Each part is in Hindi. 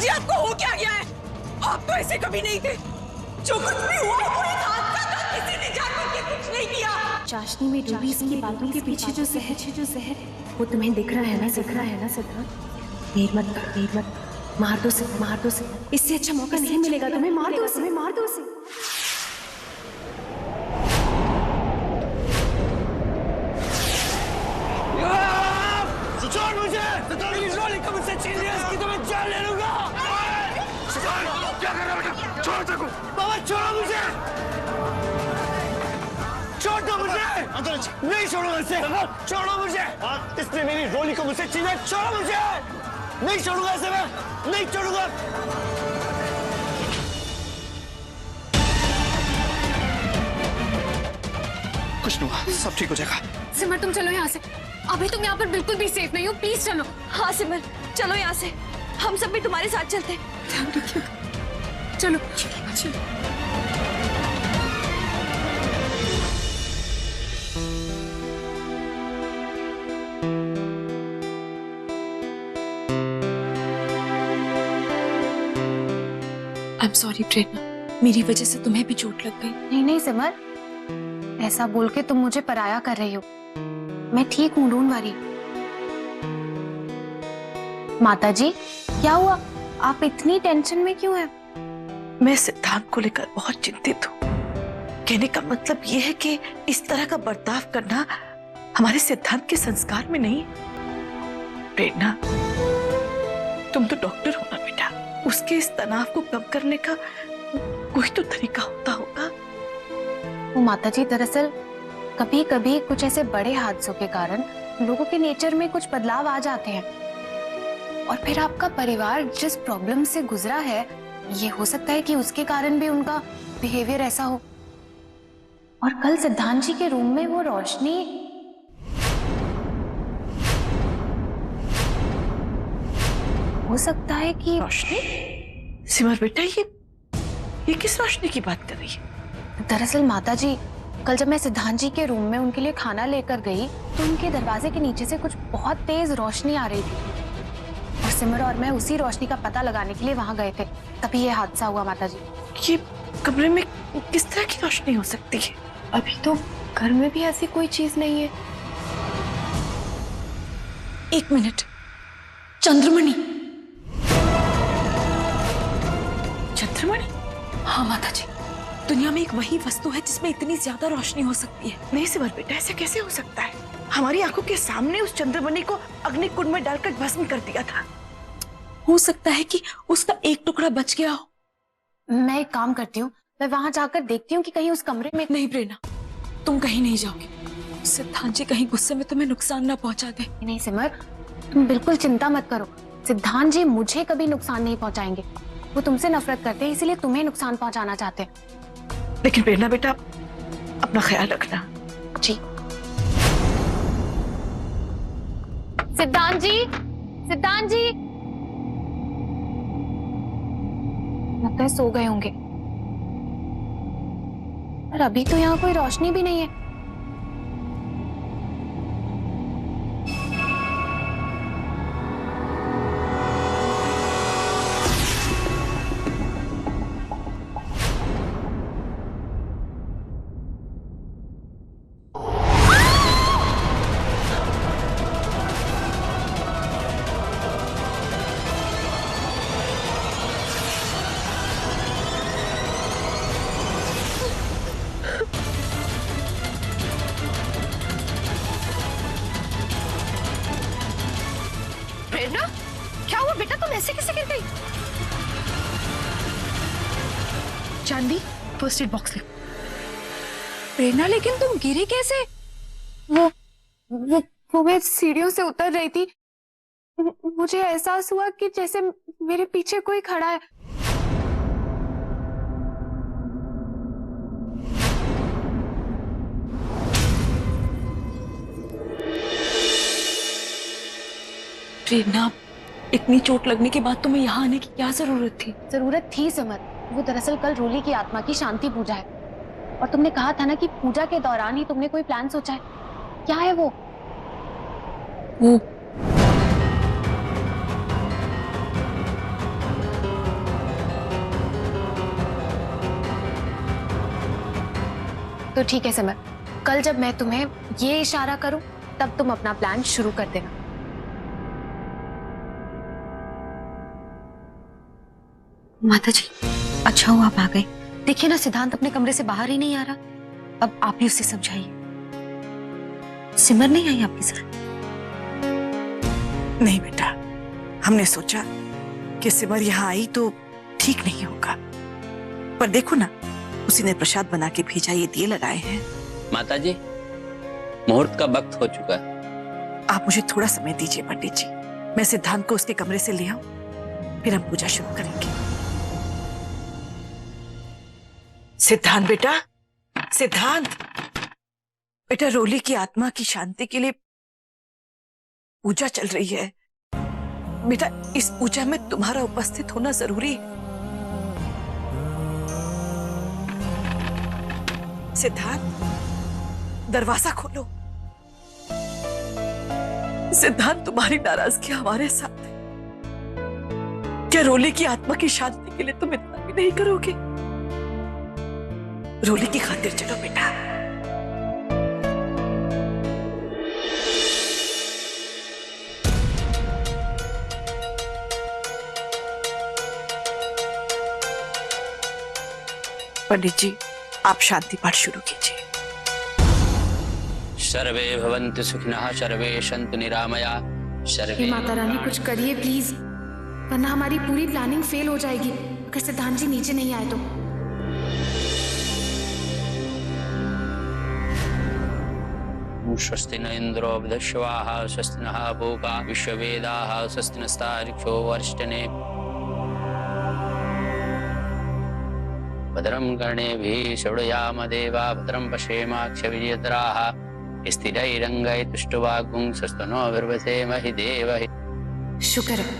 जी आपको हो क्या गया है? आप तो ऐसे कभी नहीं थे। जो कुछ भी हुआ वो एक हादसा था, किसी ने जानबूझ के कुछ नहीं किया। चाशनी में डूबी इसकी बातों के पीछे जो जहर वो तुम्हें दिख रहा है ना सिद्धांत? देर मत मार दो से। इससे अच्छा मौका नहीं मिलेगा तुम्हें। मार दो उसे। छोड़ मुझे! मेरी रोली को मुझसे छीन लिया, इसकी तो मैं जान ले लूंगा। क्या कर रहा है बेटा? छोड़ सकूं? बाबा छोड़ो मुझे! छोड़ दो मुझे! नहीं छोड़ूंगा इसे! छोड़ो मुझे! इसने मेरी रोली को मुझसे छीना, छोड़ो मुझे! नहीं छोड़ूंगा इसे मैं! नहीं छोड़ूंगा! कुछ नहीं हुआ, सब ठीक हो जाएगा। सिमर तुम चलो यहाँ से। अभी तुम यहाँ पर बिल्कुल भी सेफ नहीं हो। प्लीज चलो। हाँ सिमर, चलो यहाँ से। हम सब भी तुम्हारे साथ चलते हैं। ध्यान रखिएगा। चलो। आई एम सॉरी प्रेरणा, मेरी वजह से तुम्हें भी चोट लग गई। नहीं सिमर, ऐसा बोल के तुम मुझे पराया कर रही हो। मैं ठीक हूँ, डोंट वरी। माता जी, क्या हुआ? आप इतनी टेंशन में क्यों हैं? मैं सिद्धांत को लेकर बहुत चिंतित हूँ। कहने का मतलब यह है कि इस तरह का बर्ताव करना हमारे सिद्धांत के संस्कार में नहीं। प्रेरणा, तुम तो डॉक्टर हो ना बेटा, उसके इस तनाव को कम करने का कोई तो तरीका होता होगा। वो माता जी, दरअसल कभी कभी कुछ ऐसे बड़े हादसों के कारण लोगों के नेचर में कुछ बदलाव आ जाते हैं, और फिर आपका परिवार जिस प्रॉब्लम से गुजरा है, ये हो सकता है कि उसके कारण भी उनका बिहेवियर ऐसा हो। और कल सिद्धांत जी के रूम में वो रोशनी, हो सकता है कि रोशनी? सिमर बेटा, ये किस रोशनी की बात कर रही है? दरअसल माता जी, कल जब मैं सिद्धांत जी के रूम में उनके लिए खाना लेकर गई तो उनके दरवाजे के नीचे से कुछ बहुत तेज रोशनी आ रही थी, और सिमर और मैं उसी रोशनी का पता लगाने के लिए वहां गए थे। तभी ये हादसा हुआ माता जी। ये कमरे में किस तरह की रोशनी हो सकती है? अभी तो घर में भी ऐसी कोई चीज नहीं है। एक मिनट, चंद्रमणि। चंद्रमणि? हाँ माता जी, दुनिया में एक वही वस्तु है जिसमें इतनी ज्यादा रोशनी हो सकती है। नहीं सिमर बेटा, ऐसा कैसे हो सकता है? हमारी आंखों के सामने उस चंद्रमणि को अग्निकुंड में डालकर भस्म कर दिया था। हो सकता है कि उसका एक टुकड़ा बच गया हो। मैं एक काम करती हूँ, मैं वहां जाकर देखती हूँ कि कहीं उस कमरे में। नहीं प्रेरणा, तुम कहीं नहीं जाओगे। सिद्धांत जी कहीं गुस्से में तुम्हें नुकसान ना पहुंचा दे। नहीं सिमर, तुम बिल्कुल चिंता मत करो। सिद्धांत जी मुझे कभी नुकसान नहीं पहुंचाएंगे। वो तुमसे नफरत करते हैं, इसलिए तुम्हें नुकसान पहुंचाना चाहते हैं। लेकिन प्रेरणा बेटा, अपना ख्याल रखना। जी। सिद्धांत जी, सिद्धांत जी, लगता है सो गए होंगे। पर अभी तो यहाँ कोई रोशनी भी नहीं है। प्रेरणा, क्या हुआ बेटा? तुम ऐसे कैसे गिर गई? चांदी, फर्स्ट एड बॉक्स ले। प्रेरणा, लेकिन तुम गिरी कैसे? वो मैं सीढ़ियों से उतर रही थी। मुझे एहसास हुआ कि जैसे मेरे पीछे कोई खड़ा है। प्रेरणा, इतनी चोट लगने के बाद तुम्हें यहाँ आने की क्या जरूरत थी? जरूरत थी सिमर, वो दरअसल कल रोली की आत्मा की शांति पूजा है, और तुमने कहा था ना कि पूजा के दौरान ही तुमने कोई प्लान सोचा है। क्या है वो? तो ठीक है सिमर, कल जब मैं तुम्हें ये इशारा करूं तब तुम अपना प्लान शुरू कर देना। माता जी, अच्छा हुआ आप आ गए। देखिए ना, सिद्धांत अपने कमरे से बाहर ही नहीं आ रहा। अब आप ही उसे समझाइए। सिमर नहीं आई आपके साथ? नहीं बेटा, हमने सोचा कि सिमर यहाँ आई तो ठीक नहीं होगा, पर देखो ना, उसी ने प्रसाद बना के भेजा, ये दिए लगाए हैं। माताजी, मुहूर्त का वक्त हो चुका है। आप मुझे थोड़ा समय दीजिए पंडित जी, मैं सिद्धांत को उसके कमरे से ले आऊं, फिर हम पूजा शुरू करेंगे। सिद्धांत बेटा, सिद्धांत बेटा, रोली की आत्मा की शांति के लिए पूजा चल रही है बेटा। इस पूजा में तुम्हारा उपस्थित होना जरूरी है। सिद्धांत, दरवाजा खोलो। सिद्धांत, तुम्हारी नाराजगी हमारे साथ है। क्या रोली की आत्मा की शांति के लिए तुम इतना भी नहीं करोगे? रोली की खातिर चलो बेटा। पंडित जी, आप शांति पाठ शुरू कीजिए। सर्वे भवन्तु सुखिनः, सर्वे सन्तु निरामया, सर्वे। माता रानी कुछ करिए प्लीज, वरना हमारी पूरी प्लानिंग फेल हो जाएगी अगर सिद्धांत जी नीचे नहीं आए तो। स्वस्ति न इंद्रो वृधश्वाः, स्वस्ति नः पूषा विश्ववेदाः, स्वस्ति नस्तार्क्ष्यो अरिष्टने। भद्रं कर्णेभिः शृणुयाम देवा, भद्रं पश्येमाक्षभिर्यजत्राः, स्थिरैरङ्गैस्तुष्टुवागुं स्वस्तिनो बिभर्चेमहि देवहि। शुक्र है,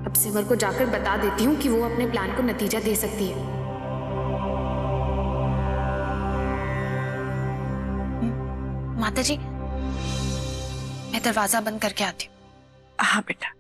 अब सिमर को जाकर बता देती हूँ कि वो अपने प्लान को नतीजा दे सकती है। माता जी, मैं दरवाजा बंद करके आती हूँ। हाँ बेटा।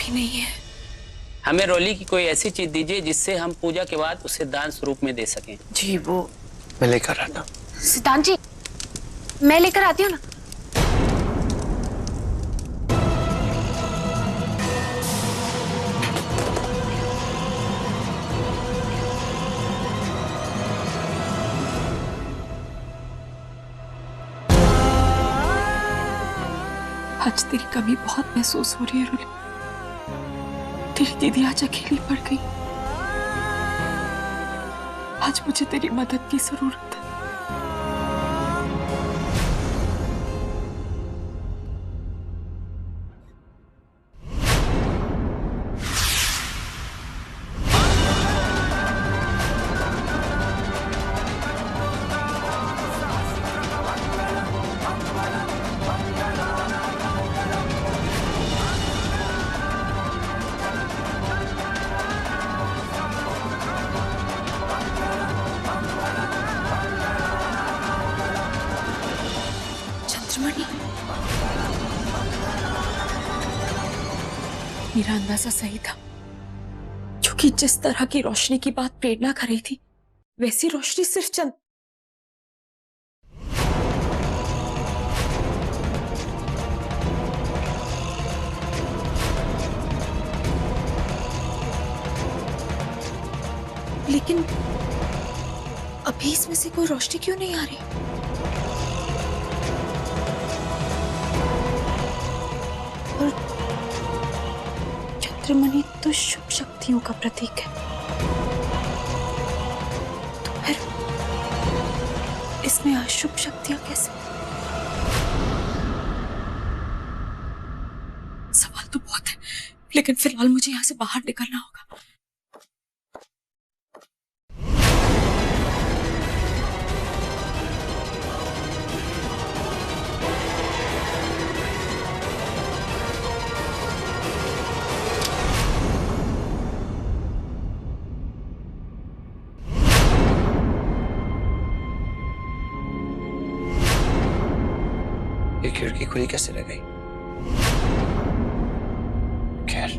नहीं है। हमें रोली की कोई ऐसी चीज दीजिए जिससे हम पूजा के बाद उसे दान स्वरूप में दे सकें। जी वो मैं लेकर आता। सिद्धांत जी, मैं लेकर आती हूँ ना। आज तेरी कमी बहुत महसूस हो रही है रोली। तेरी दीदी आज अकेली पड़ गई। आज मुझे तेरी मदद की जरूरत है। मेरा अंदाजा सही था, क्योंकि जिस तरह की रोशनी की बात प्रेरणा कर रही थी, वैसी रोशनी सिर्फ चंद लेकिन अभी इसमें से कोई रोशनी क्यों नहीं आ रही? और चंद्रमणि तो शुभ शक्तियों का प्रतीक है, तो फिर इसमें अशुभ शक्तियां कैसे? सवाल तो बहुत है, लेकिन फिलहाल मुझे यहाँ से बाहर निकलना होगा। ये खिड़की खुली कैसे रह गई? खैर,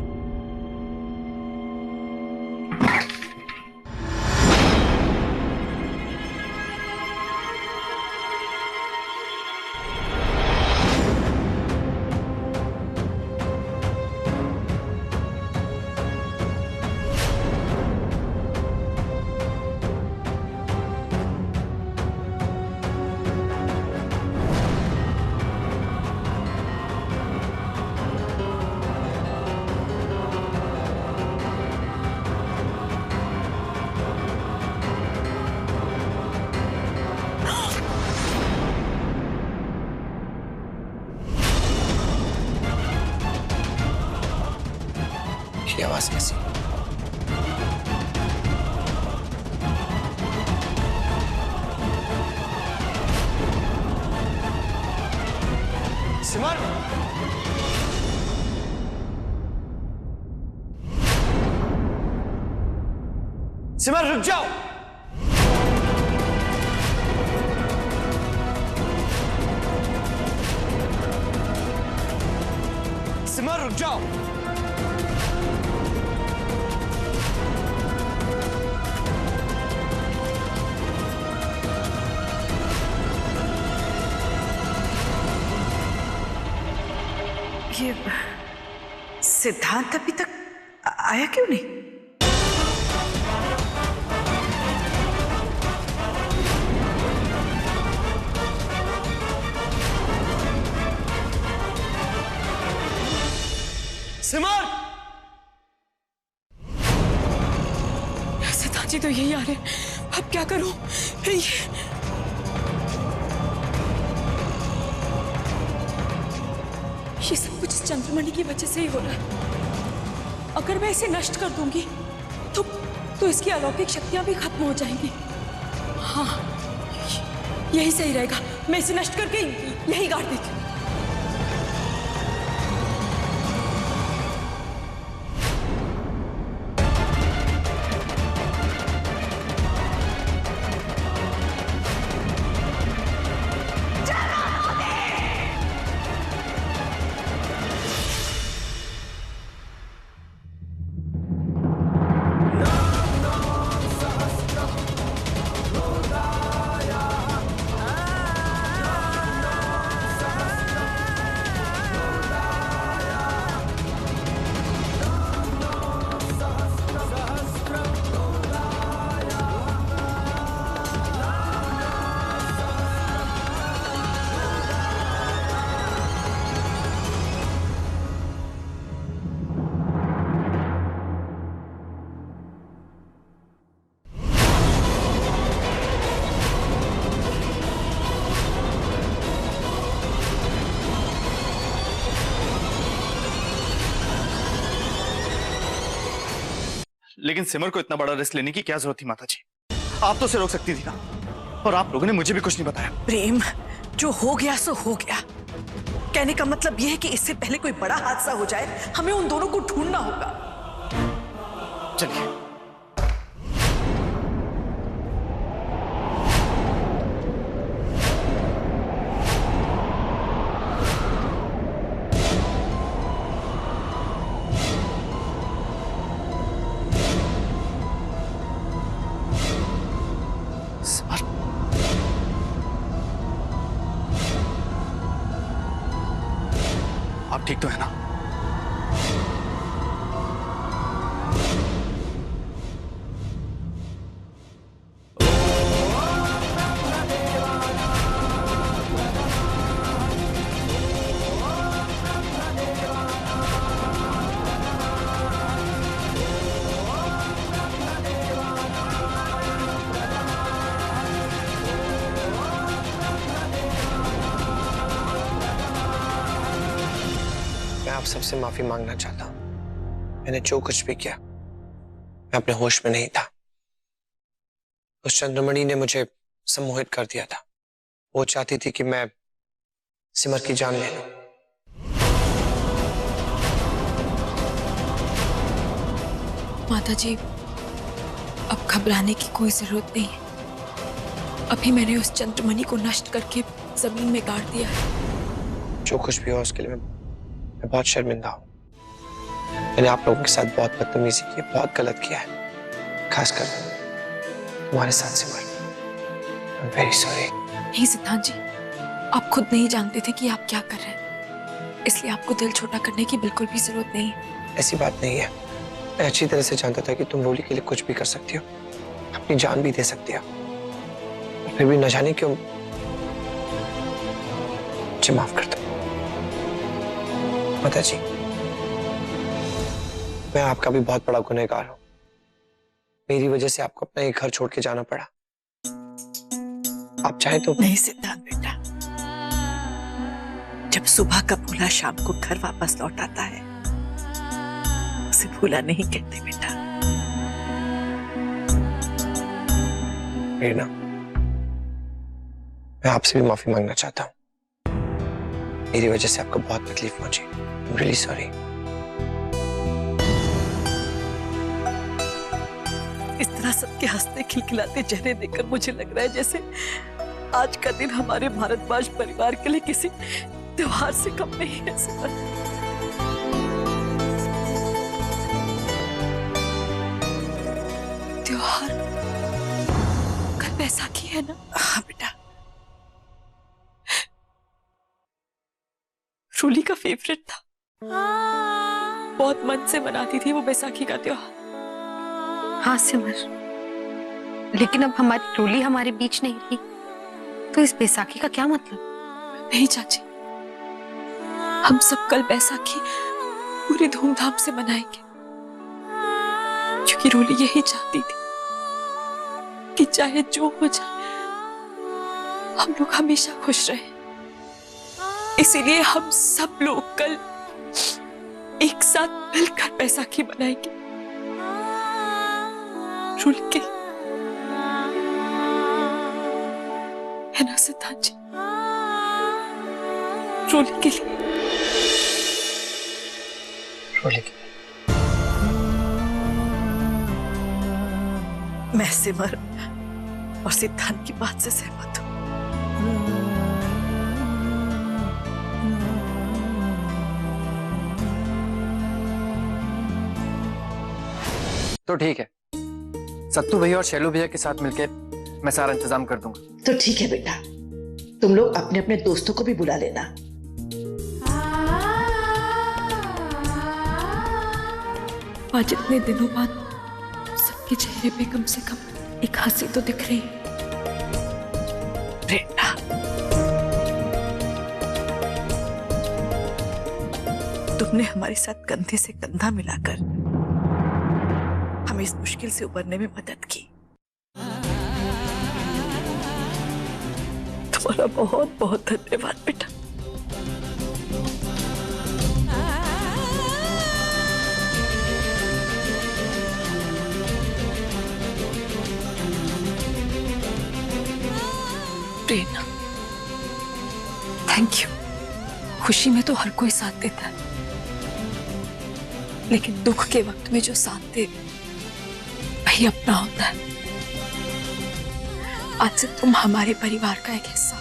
ये आवाज कैसी? सिमर, सिमर रुक जाओ। सिमर रुक जाओ। ये सिद्धांत अभी तक आया क्यों नहीं? सिमर, सिद्धांत जी तो यही आ रहे हैं, अब क्या करूं? ये सब कुछ इस चंद्रमणि की वजह से ही हो रहा है। अगर मैं इसे नष्ट कर दूंगी तो इसकी अलौकिक शक्तियां भी खत्म हो जाएंगी। हाँ, यही सही रहेगा। मैं इसे नष्ट करके यही गाड़ देती हूँ। लेकिन सिमर को इतना बड़ा रिस्क लेने की क्या जरूरत थी माता जी? आप तो उसे रोक सकती थी ना, और आप लोगों ने मुझे भी कुछ नहीं बताया। प्रेम, जो हो गया सो हो गया। कहने का मतलब यह है कि इससे पहले कोई बड़ा हादसा हो जाए, हमें उन दोनों को ढूंढना होगा। चलिए। आप ठीक तो है ना? मैं आप सबसे माफी मांगना चाहता हूँ। मैंने जो कुछ भी किया, मैं अपने होश में नहीं था। उस चंद्रमणि ने मुझे सम्मोहित कर दिया था। वो चाहती थी कि मैं सिमर की जान ले लूं। माता जी, अब घबराने की कोई जरूरत नहीं है। अभी मैंने उस चंद्रमणि को नष्ट करके जमीन में गाड़ दिया है। जो कुछ भी हो उसके लिए मैं बहुत शर्मिंदा हूँ। मैंने आप लोगों के साथ बहुत बदतमीजी की, बहुत गलत किया है, खासकर तुम्हारे साथ Simar. I am very sorry. नहीं सिद्धांत जी, आप खुद नहीं जानते थे कि आप क्या कर रहे हैं, इसलिए आपको दिल छोटा करने की बिल्कुल भी जरूरत नहीं है। ऐसी बात नहीं है। मैं अच्छी तरह से जानता था कि तुम रोली के लिए कुछ भी कर सकती हो, अपनी जान भी दे सकती हो, फिर भी न जाने क्यों मुझे माफ कर दो। माता जी, मैं आपका भी बहुत बड़ा गुनहगार हूं। मेरी वजह से आपको अपना ये घर छोड़ के जाना पड़ा। आप चाहे तो। नहीं सिद्धांत बेटा, जब सुबह का भूला शाम को घर वापस लौट आता है, उसे भूला नहीं कहते बेटा। प्रेरणा, मैं आपसे भी माफी मांगना चाहता हूँ। मेरी वजह से आपको बहुत तकलीफ पहुंची। I'm really sorry। इस तरह सबके हंसते खिलखिलाते चेहरे देखकर मुझे लग रहा है जैसे आज का दिन हमारे भारतवाज परिवार के लिए किसी त्योहार से कम नहीं है। त्योहार? कल बैसाखी है ना? हाँ बेटा, रूली का फेवरेट था। बहुत मन से मनाती थी वो बैसाखी का त्योहार। हाँ सिमर, लेकिन अब हमारी रूली हमारे बीच नहीं रही, तो इस बैसाखी का क्या मतलब? नहीं चाची, हम सब कल बैसाखी पूरी धूमधाम से मनाएंगे, क्योंकि रूली यही चाहती थी कि चाहे जो हो जाए हम लोग हमेशा खुश रहें। इसीलिए हम सब लोग कल एक साथ मिलकर बैसाखी मनाएंगे रूली के, है ना सिद्धांत जी? रूली के लिए। रूली के मैं सिमर और सिद्धांत की बात से सहमत हूँ। तो ठीक है, सत्तू भैया और शैलू भैया के साथ मिलकर मैं सारा इंतजाम कर दूंगा। तो ठीक है बेटा, तुम लोग अपने अपने दोस्तों को भी बुला लेना। आज इतने दिनों बाद सबके चेहरे पे कम से कम एक हंसी तो दिख रही है। प्रेरणा, तुमने हमारे साथ कंधे से कंधा मिलाकर हमें इस मुश्किल से उबरने में मदद की। तुम्हारा बहुत बहुत धन्यवाद बेटा। प्रेरणा, थैंक यू। खुशी में तो हर कोई साथ देता है, लेकिन दुख के वक्त में जो साथ दे वही अपना होता है। आज से तुम हमारे परिवार का एक हिस्सा।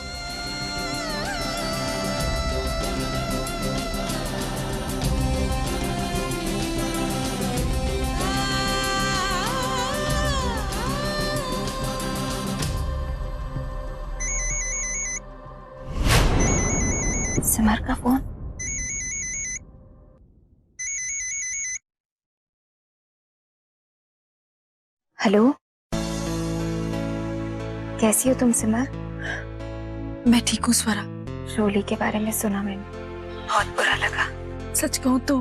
सिमर का फोन। हेलो, कैसी हो तुम सिमर? मैं ठीक हूँ स्वरा। रोली के बारे में सुना मैंने, बहुत बुरा लगा। सच कहूं तो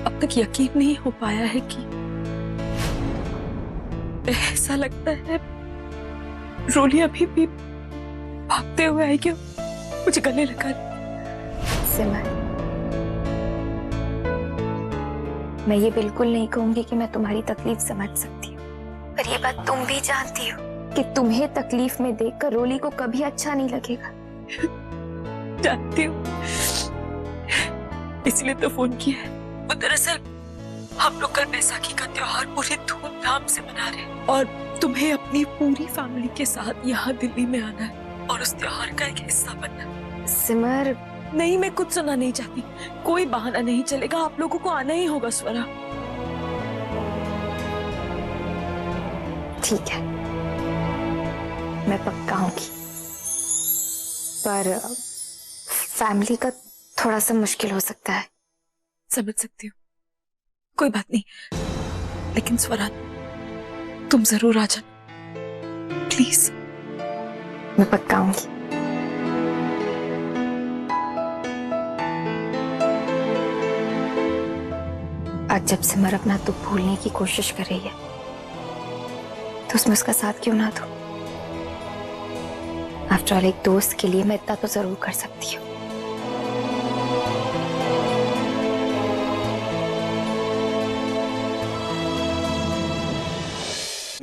अब तक यकीन नहीं हो पाया है कि ऐसा लगता है रोली अभी भी भागते हुए आएगी, मुझे गले लगा। सिमर, मैं ये बिल्कुल नहीं कहूंगी कि मैं तुम्हारी तकलीफ समझ सकती हूँ, पर ये बात तुम भी जानती हो कि तुम्हें तकलीफ में देखकर रोली को कभी अच्छा नहीं लगेगा। जानती हूँ, इसलिए तो फोन किया है। वो दरअसल हम लोग कल बैसाखी का त्योहार पूरे धूमधाम से मना रहे हैं और तुम्हें अपनी पूरी फैमिली के साथ यहाँ दिल्ली में आना है और उस त्योहार का एक हिस्सा बनना है। सिमर, नहीं, मैं कुछ सुनना नहीं चाहती। कोई बहाना नहीं चलेगा, आप लोगों को आना ही होगा स्वरा। ठीक है, मैं पक्का आऊंगी, पर फैमिली का थोड़ा सा मुश्किल हो सकता है। समझ सकती हूँ, कोई बात नहीं, लेकिन स्वरा तुम जरूर आ जाना प्लीज। मैं पक्का आऊंगी। आज जब सिमर अपना दुख भूलने की कोशिश कर रही है तो उसमें उसका साथ क्यों ना दो। आफ्टर ऑल एक दोस्त के लिए मैं इतना तो जरूर कर सकती हूँ।